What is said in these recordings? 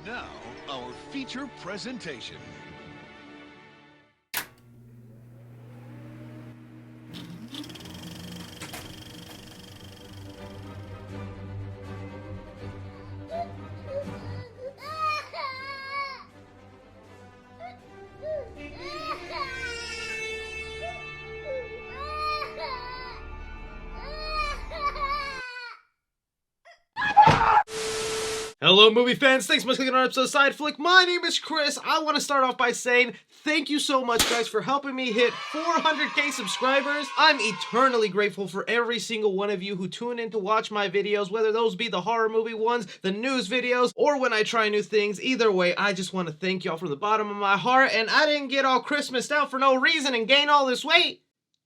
Now, our feature presentation. Hello movie fans, thanks so much for clicking on episode of Side Flick. My name is Chris. I want to start off by saying thank you so much guys for helping me hit 400k subscribers. I'm eternally grateful for every single one of you who tune in to watch my videos, whether those be the horror movie ones, the news videos, or when I try new things. Either way, I just want to thank y'all from the bottom of my heart, and I didn't get all Christmased out for no reason and gain all this weight.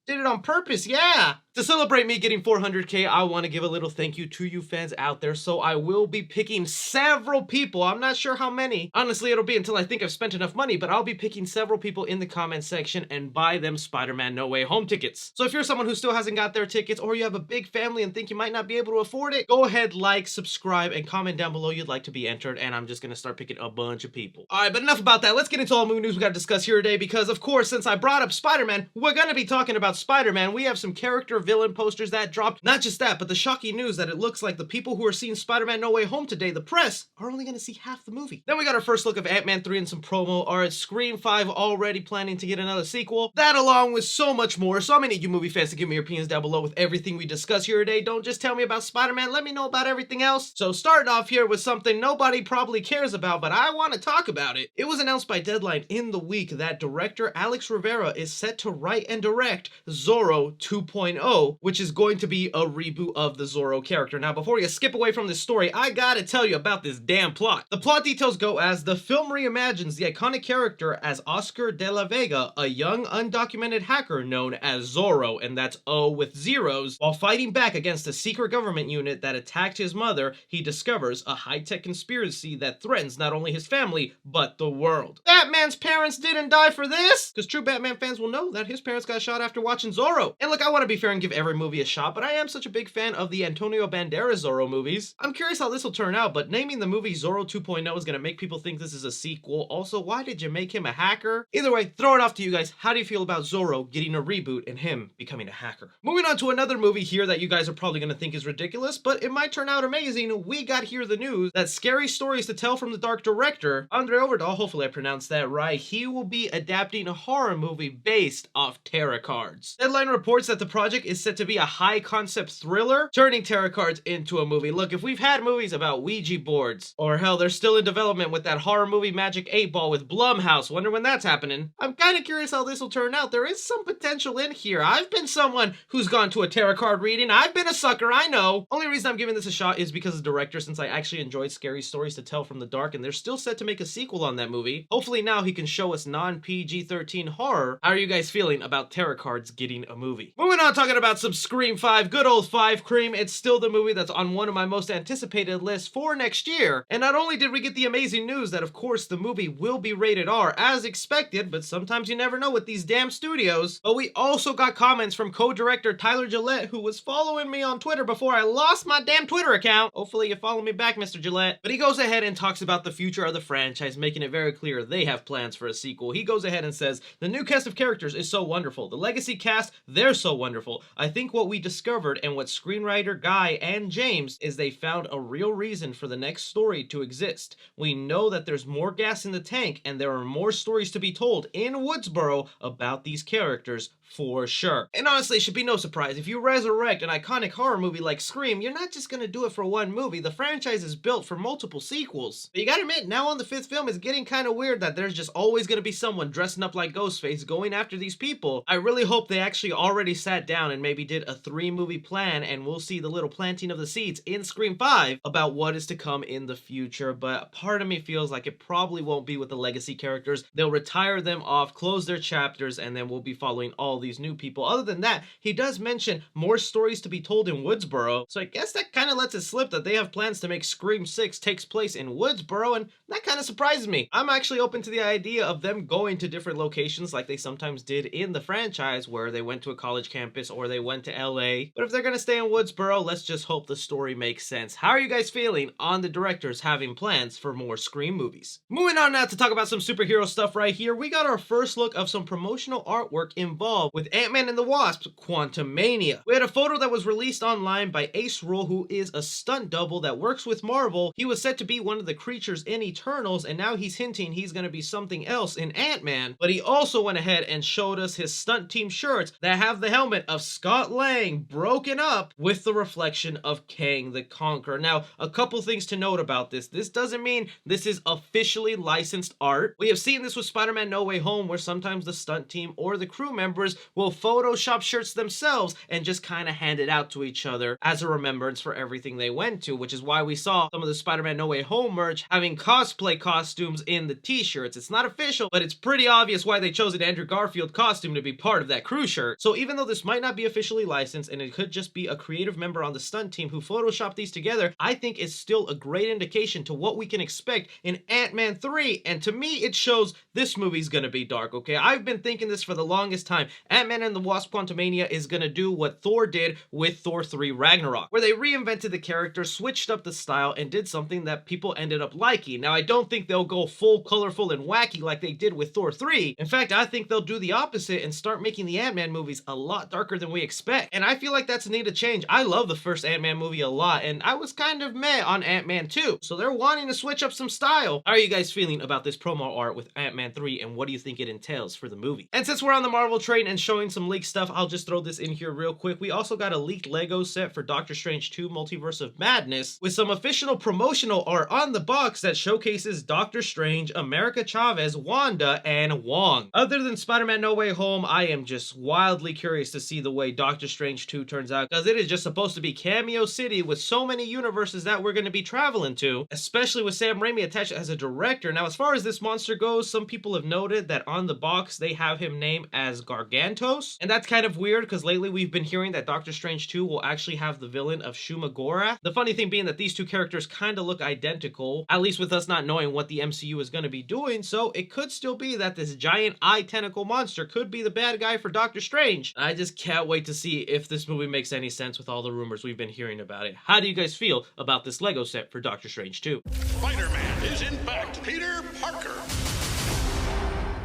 Did it on purpose, yeah! To celebrate me getting 400k, I want to give a little thank you to you fans out there, so I will be picking several people. I'm not sure how many. Honestly, it'll be until I think I've spent enough money, but I'll be picking several people in the comment section and buy them Spider-Man No Way Home tickets. So if you're someone who still hasn't got their tickets, or you have a big family and think you might not be able to afford it, go ahead, like, subscribe, and comment down below you'd like to be entered, and I'm just gonna start picking a bunch of people. Alright, but enough about that. Let's get into all the movie news we gotta discuss here today, because of course, since I brought up Spider-Man, we're gonna be talking about Spider-Man. We have some character villain posters that dropped. Not just that, but the shocking news that it looks like the people who are seeing Spider-Man No Way Home today, the press, are only going to see half the movie. Then we got our first look of Ant-Man 3 and some promo. Are at Scream 5 already planning to get another sequel? That along with so much more. So I'm gonna need you movie fans to give me your opinions down below with everything we discuss here today. Don't just tell me about Spider-Man, let me know about everything else. So starting off here with something nobody probably cares about, but I want to talk about it. It was announced by Deadline in the week that director Alex Rivera is set to write and direct Zorro 2.0, which is going to be a reboot of the Zorro character. Now, before you skip away from this story, I gotta tell you about this damn plot. The plot details go as the film reimagines the iconic character as Oscar de la Vega, a young undocumented hacker known as Zorro, and that's O with zeros. While fighting back against a secret government unit that attacked his mother, he discovers a high-tech conspiracy that threatens not only his family, but the world. Batman's parents didn't die for this! Because true Batman fans will know that his parents got shot after watching Zorro. And look, I want to be fair and give every movie a shot, but I am such a big fan of the Antonio Banderas Zorro movies. I'm curious how this will turn out, but naming the movie Zorro 2.0 is going to make people think this is a sequel. Also, why did you make him a hacker? Either way, throw it off to you guys. How do you feel about Zorro getting a reboot and him becoming a hacker? Moving on to another movie here that you guys are probably going to think is ridiculous, but it might turn out amazing. We got here the news that Scary Stories to Tell from the Dark director, Andre Overdahl, hopefully I pronounced that right, he will be adapting a horror movie based off tarot cards. Deadline reports that the project is set to be a high-concept thriller, turning tarot cards into a movie. Look, if we've had movies about Ouija boards, or hell, they're still in development with that horror movie Magic 8 Ball with Blumhouse, wonder when that's happening. I'm kind of curious how this will turn out. There is some potential in here. I've been someone who's gone to a tarot card reading. I've been a sucker, I know. Only reason I'm giving this a shot is because of the director, since I actually enjoyed Scary Stories to Tell from the Dark, and they're still set to make a sequel on that movie. Hopefully now he can show us non-PG-13 horror. How are you guys feeling about tarot cards getting a movie? Moving on, talking about some Scream 5, good old 5 cream. It's still the movie that's on one of my most anticipated lists for next year. And not only did we get the amazing news that of course the movie will be rated R as expected, but sometimes you never know with these damn studios, but we also got comments from co-director Tyler Gillette, who was following me on Twitter before I lost my damn Twitter account. Hopefully you follow me back, Mr. Gillette. But he goes ahead and talks about the future of the franchise, making it very clear they have plans for a sequel. He goes ahead and says, the new cast of characters is so wonderful. The legacy cast, they're so wonderful. I think what we discovered and what screenwriter Guy and James is they found a real reason for the next story to exist. We know that there's more gas in the tank and there are more stories to be told in Woodsboro about these characters for sure. And honestly, it should be no surprise. If you resurrect an iconic horror movie like Scream, you're not just gonna do it for one movie. The franchise is built for multiple sequels. But you gotta admit, now on the 5th film, it's getting kind of weird that there's just always gonna be someone dressing up like Ghostface going after these people. I really hope they actually already sat down and maybe did a 3-movie plan, and we'll see the little planting of the seeds in Scream 5 about what is to come in the future. But part of me feels like it probably won't be with the legacy characters. They'll retire them off, close their chapters, and then we'll be following all these new people. Other than that, he does mention more stories to be told in Woodsboro, so I guess that kind of lets it slip that they have plans to make Scream 6 takes place in Woodsboro, and that kind of surprises me. I'm actually open to the idea of them going to different locations like they sometimes did in the franchise, where they went to a college campus or they went to LA. But if they're gonna stay in Woodsboro, let's just hope the story makes sense. How are you guys feeling on the directors having plans for more Scream movies? Moving on now to talk about some superhero stuff right here. We got our first look of some promotional artwork involved with Man The Wasp Quantumania. We had a photo that was released online by Ace Rule, who is a stunt double that works with Marvel. He was set to be one of the creatures in Eternals, and now he's hinting he's going to be something else in Ant-Man. But he also went ahead and showed us his stunt team shirts that have the helmet of Scott Lang broken up with the reflection of Kang the Conqueror. Now, a couple things to note about this. This doesn't mean this is officially licensed art. We have seen this with Spider-Man No Way Home, where sometimes the stunt team or the crew members will Photoshop shirts themselves and just kind of hand it out to each other as a remembrance for everything they went to, which is why we saw some of the Spider-Man No Way Home merch having cosplay costumes in the t-shirts. It's not official, but it's pretty obvious why they chose an Andrew Garfield costume to be part of that crew shirt. So even though this might not be officially licensed and it could just be a creative member on the stunt team who photoshopped these together, I think it's still a great indication to what we can expect in Ant-Man 3. And to me, it shows this movie's gonna be dark, okay? I've been thinking this for the longest time. Ant-Man and the Wasp Quantumania is gonna do what Thor did with Thor 3 Ragnarok, where they reinvented the character, switched up the style, and did something that people ended up liking. Now, I don't think they'll go full colorful and wacky like they did with Thor 3. In fact, I think they'll do the opposite and start making the Ant-Man movies a lot darker than we expect. And I feel like that's a need to change. I love the first Ant-Man movie a lot, and I was kind of meh on Ant-Man 2. So they're wanting to switch up some style. How are you guys feeling about this promo art with Ant-Man 3, and what do you think it entails for the movie? And since we're on the Marvel train and showing some leaked stuff, I'll just throw this in here real quick. We also got a leaked Lego set for Doctor Strange 2 Multiverse of Madness with some official promotional art on the box that showcases Doctor Strange, America Chavez, Wanda, and Wong. Other than Spider-Man No Way Home, I am just wildly curious to see the way Doctor Strange 2 turns out, because it is just supposed to be Cameo City with so many universes that we're going to be traveling to, especially with Sam Raimi attached as a director. Now, as far as this monster goes, some people have noted that on the box they have him named as Gargantos, and that's kind of weird because lately we've been hearing that Doctor Strange 2 will actually have the villain of Shumagorath. The funny thing being that these two characters kind of look identical, at least with us not knowing what the MCU is going to be doing, so it could still be that this giant eye tentacle monster could be the bad guy for Doctor Strange. I just can't wait to see if this movie makes any sense with all the rumors we've been hearing about it. How do you guys feel about this Lego set for Doctor Strange 2? Spider-Man is in fact Peter Parker.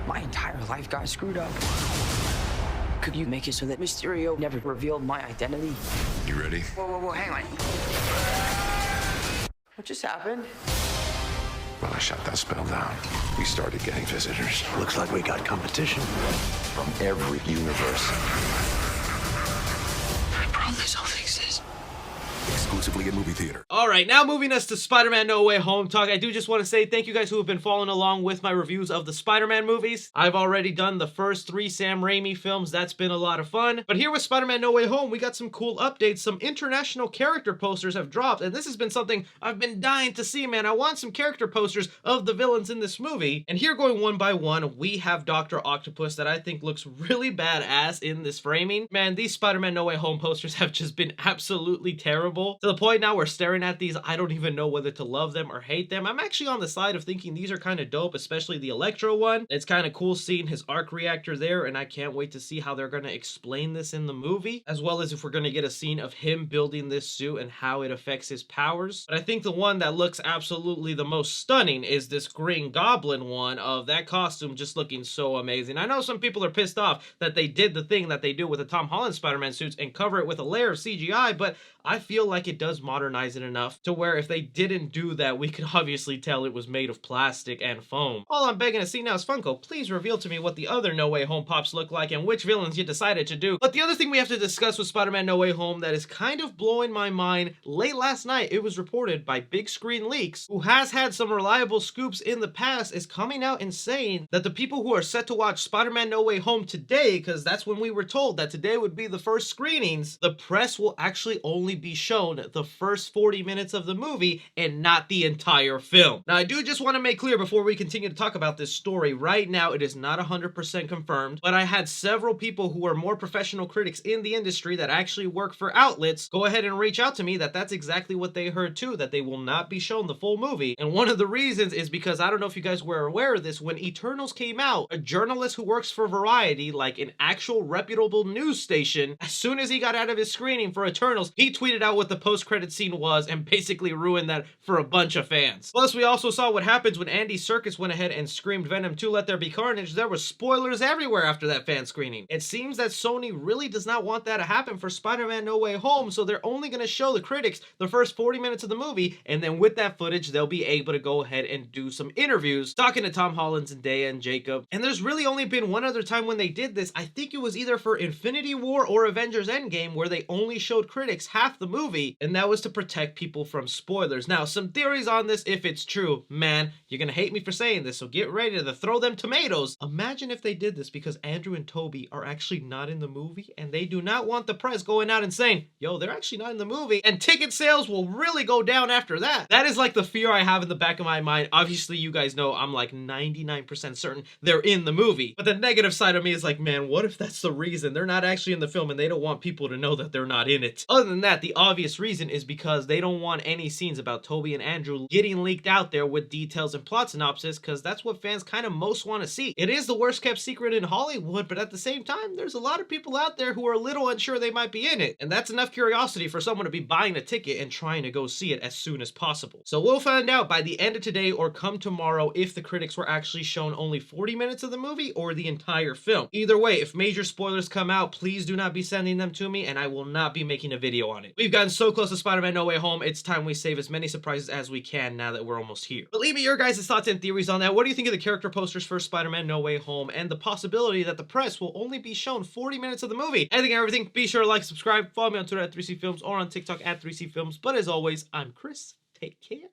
My entire life got screwed up. Could you make it so that Mysterio never revealed my identity? You ready? Whoa, hang on. What just happened? When I shut that spell down, we started getting visitors. Looks like we got competition From every universe. I promise I'll fix this. Exclusively at movie theater. All right, now moving us to Spider-Man No Way Home talk. I do just want to say thank you guys who have been following along with my reviews of the Spider-Man movies. I've already done the first 3 Sam Raimi films. That's been a lot of fun. But here with Spider-Man No Way Home, we got some cool updates. Some international character posters have dropped, and this has been something I've been dying to see, man. I want some character posters of the villains in this movie. And here, going one by one, we have Dr. Octopus that I think looks really badass in this framing. Man, these Spider-Man No Way Home posters have just been absolutely terrible. To the point now we're staring at these, I don't even know whether to love them or hate them. I'm actually on the side of thinking these are kind of dope, especially the Electro one. It's kind of cool seeing his arc reactor there, and I can't wait to see how they're going to explain this in the movie, as well as if we're going to get a scene of him building this suit and how it affects his powers. But I think the one that looks absolutely the most stunning is this Green Goblin one, of that costume just looking so amazing. I know some people are pissed off that they did the thing that they do with the Tom Holland Spider-Man suits and cover it with a layer of CGI, but I feel like it does modernize it enough to where if they didn't do that, we could obviously tell it was made of plastic and foam. All I'm begging to see now is Funko, please reveal to me what the other No Way Home pops look like and which villains you decided to do. But the other thing we have to discuss with Spider-Man No Way Home that is kind of blowing my mind, late last night it was reported by Big Screen Leaks, who has had some reliable scoops in the past, is coming out and saying that the people who are set to watch Spider-Man No Way Home today, because that's when we were told that today would be the first screenings, the press will actually only be shown the first 40 minutes of the movie and not the entire film. Now, I do just want to make clear before we continue to talk about this story, right now it is not 100% confirmed, but I had several people who are more professional critics in the industry that actually work for outlets go ahead and reach out to me that that's exactly what they heard too, that they will not be shown the full movie. And one of the reasons is because, I don't know if you guys were aware of this, when Eternals came out, a journalist who works for Variety, like an actual reputable news station, as soon as he got out of his screening for Eternals, he tweeted out what the post-credit scene was and basically ruined that for a bunch of fans. Plus, we also saw what happens when Andy Serkis went ahead and screamed Venom 2 Let There Be Carnage. There were spoilers everywhere after that fan screening. It seems that Sony really does not want that to happen for Spider-Man No Way Home, so they're only going to show the critics the first 40 minutes of the movie, and then with that footage, they'll be able to go ahead and do some interviews talking to Tom Holland, Zendaya, and Jacob. And there's really only been one other time when they did this. I think it was either for Infinity War or Avengers Endgame, where they only showed critics half the movie, and that was to protect people from spoilers. Now, some theories on this, if it's true. Man, you're gonna hate me for saying this, so get ready to throw them tomatoes. Imagine if they did this because Andrew and Toby are actually not in the movie, and they do not want the press going out and saying, yo, they're actually not in the movie, and ticket sales will really go down after that. That is like the fear I have in the back of my mind. Obviously, you guys know I'm like 99% certain they're in the movie, but the negative side of me is like, man, what if that's the reason? They're not actually in the film and they don't want people to know that they're not in it. Other than that, the obvious reason is because they don't want any scenes about Toby and Andrew getting leaked out there with details and plot synopsis, because that's what fans kind of most want to see. It is the worst kept secret in Hollywood, but at the same time, there's a lot of people out there who are a little unsure they might be in it, and that's enough curiosity for someone to be buying a ticket and trying to go see it as soon as possible. So we'll find out by the end of today or come tomorrow if the critics were actually shown only 40 minutes of the movie or the entire film. Either way, if major spoilers come out, please do not be sending them to me, and I will not be making a video on it. We've gotten so close to Spider-Man No Way Home, it's time we save as many surprises as we can now that we're almost here. But leave me your guys' thoughts and theories on that. What do you think of the character posters for Spider-Man No Way Home and the possibility that the press will only be shown 40 minutes of the movie? Anything and everything, be sure to like, subscribe, follow me on Twitter at 3C Films or on TikTok at 3C Films. But as always, I'm Chris. Take care.